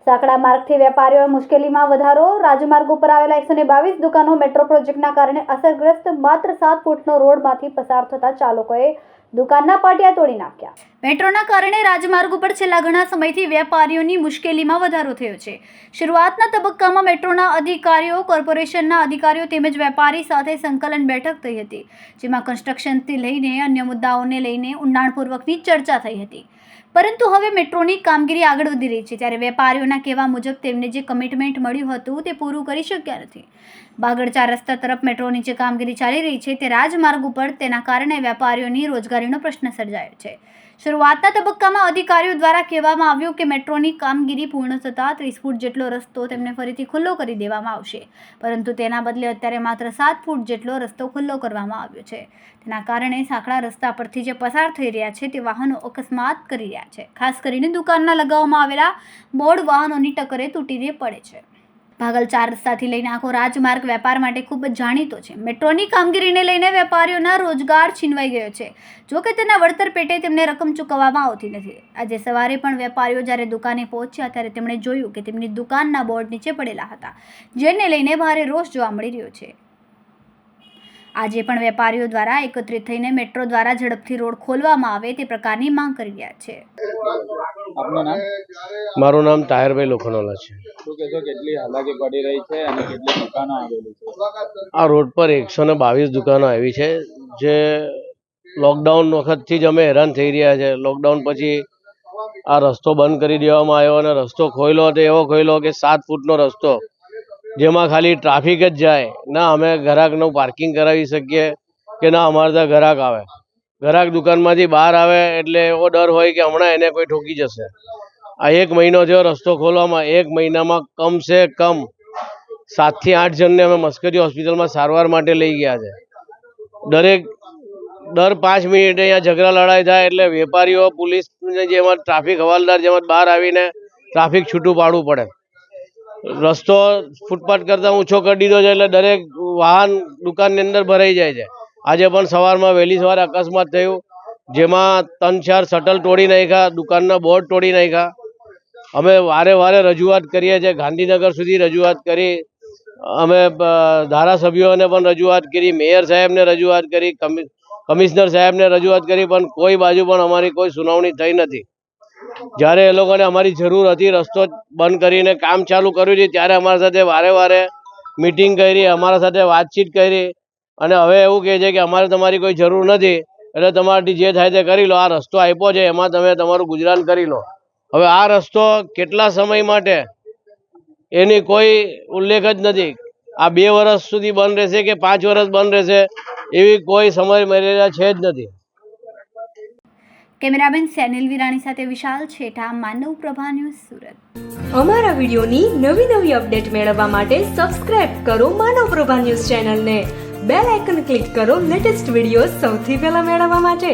સાંકડા માર્ગથી વેપારીઓ મુશ્કેલીમાં વધારો. રાજમાર્ગ ઉપર આવેલા 122 દુકાનો મેટ્રો પ્રોજેક્ટના કારણે અસરગ્રસ્ત. માત્ર 7 ફૂટનો રોડમાંથી પસાર થતા ચાલકોએ દુકાનના પાટિયા તોડી નાખ્યા. મેટ્રોના કારણે રાજમાર્ગ ઉપર છેલ્લા ઘણા સમયથી વેપારીઓની મુશ્કેલીમાં વધારો થયો છે. શરૂઆતના તબક્કામાં મેટ્રોના અધિકારીઓ, કોર્પોરેશનના અધિકારીઓ તેમજ વેપારી સાથે સંકલન બેઠક થઈ હતી, જેમાં કન્સ્ટ્રક્શનથી લઈને અન્ય મુદ્દાઓને લઈને ઊંડાણપૂર્વકની ચર્ચા થઈ હતી. પરંતુ હવે મેટ્રોની કામગીરી આગળ વધી રહી છે, ત્યારે વેપારીઓના કહેવા મુજબ તેમને જે કમિટમેન્ટ મળ્યું હતું તે પૂરું કરી શક્યા નથી. બાગડ 4 રસ્તા તરફ મેટ્રોની જે કામગીરી ચાલી રહી છે તે રાજમાર્ગ ઉપર, તેના કારણે વેપારીઓની રોજગારીનો પ્રશ્ન સર્જાયો છે. શરૂઆતના તબક્કામાં અધિકારીઓ દ્વારા કહેવામાં આવ્યું કે મેટ્રોની કામગીરી પૂર્ણ થતાં 30 ફૂટ જેટલો રસ્તો તેમને ફરીથી ખુલ્લો કરી દેવામાં આવશે, પરંતુ તેના બદલે અત્યારે માત્ર 7 ફૂટ જેટલો રસ્તો ખુલ્લો કરવામાં આવ્યો છે. તેના કારણે સાંકડા રસ્તા પરથી જે પસાર થઈ રહ્યા છે તે વાહનો અકસ્માત કરી રહ્યા છે. ખાસ કરીને દુકાનના લગાવવામાં આવેલા બોર્ડ વાહનોની ટક્કરે તૂટીને પડે છે. ભાગલ 4 રસ્તાથી લઈને આખો રાજમાર્ગ વેપાર માટે ખૂબ જ જાણીતો છે. મેટ્રોની કામગીરીને લઈને વેપારીઓના રોજગાર છીનવાઈ ગયો છે. જોકે તેના વળતર પેટે તેમને રકમ ચૂકવવામાં આવતી નથી. આજે સવારે પણ વેપારીઓ જ્યારે દુકાને પહોંચ્યા ત્યારે તેમણે જોયું કે તેમની દુકાનના બોર્ડ નીચે પડેલા હતા, જેને લઈને ભારે રોષ જોવા મળી રહ્યો છે. આજે પણ વેપારીઓ દ્વારા એકત્રિત થઈને મેટ્રો દ્વારા ઝડપથી રોડ ખોલવામાં આવે તે પ્રકારની માંગ કરી રહ્યા છે. મારું નામ તાહિરભાઈ લોખંડવાલા છે. શું કહેશો, કેટલી હાલાકી પડી રહી છે અને કેટલી દુકાનો આવેલી છે? આ રોડ પર 122 દુકાનો આવી છે, જે લોકડાઉન વખતથી જ અમે હેરાન થઈ રહ્યા છે. લોકડાઉન પછી આ રસ્તો બંધ કરી દેવામાં આવ્યો અને રસ્તો ખોલ્યો તો એવો ખોલ્યો કે 7 ફૂટનો રસ્તો, જેમાં ખાલી ટ્રાફિક જ જાય. ના અમે ગ્રાહકનું પાર્કિંગ કરાવી શકીએ કે ના અમારે ત્યાં ગ્રાહક આવે. ગ્રાહક દુકાનમાંથી બહાર આવે એટલે એવો ડર હોય કે હમણાં એને કોઈ ઠોકી જશે. આ 1 મહિનો થયો રસ્તો ખોલવામાં. 1 મહિનામાં કમસે કમ 7 થી 8 જણને અમે મસ્કરી હોસ્પિટલમાં સારવાર માટે લઈ ગયા છે. દર 5 મિનિટે અહીંયા ઝઘડા લડાઈ થાય એટલે વેપારીઓ, પોલીસ જેમાં ટ્રાફિક હવાલદાર જેમાં બહાર આવીને ટ્રાફિક છૂટું પાડવું પડે. રસ્તો ફૂટપાથ કરતાં ઊંચો કરી દીધો છે એટલે દરેક વાહન દુકાનની અંદર ભરાઈ જાય છે. આજે પણ સવારમાં વહેલી સવારે અકસ્માત થયું, જેમાં 3-4 શટલ તોડી નાખ્યા, દુકાનના બોર્ડ તોડી નાખ્યા. અમે વારે રજૂઆત કરીએ છીએ, ગાંધીનગર સુધી રજૂઆત કરી, અમે ધારાસભ્યોને પણ રજૂઆત કરી, મેયર સાહેબને રજૂઆત કરી, કમિશનર સાહેબને રજૂઆત કરી, પણ કોઈ બાજુ પણ અમારી કોઈ સુનાવણી થઈ નથી. જ્યારે એ લોકોને અમારી જરૂર હતી, રસ્તો બંધ કરીને કામ ચાલુ કર્યું છે, ત્યારે અમારા સાથે વારે મિટિંગ કરી, અમારા સાથે વાતચીત કરી અને હવે એવું કહે છે કે અમારે તમારી કોઈ જરૂર નથી, એટલે તમારાથી જે થાય તે કરી લો. આ રસ્તો આપ્યો છે એમાં તમે તમારું ગુજરાન કરી લો. હવે આ રસ્તો કેટલા સમય માટે એની કોઈ ઉલ્લેખ જ નથી. આ 2 વર્ષ સુધી બંધ રહેશે કે 5 વર્ષ બંધ રહેશે એવી કોઈ સમય મર્યાદા છે જ નથી. કેમેરામેન સેનિલ વિરાણી સાથે વિશાલ છેઠા, માનવ પ્રભા ન્યૂઝ, સુરત. અમારા વિડીયોની નવી અપડેટ મેળવવા માટે સબસ્ક્રાઇબ કરો માનવ પ્રભા ન્યૂઝ ચેનલને. બેલ આઇકન ક્લિક કરો લેટેસ્ટ વિડીયો સૌથી પહેલા મેળવવા માટે.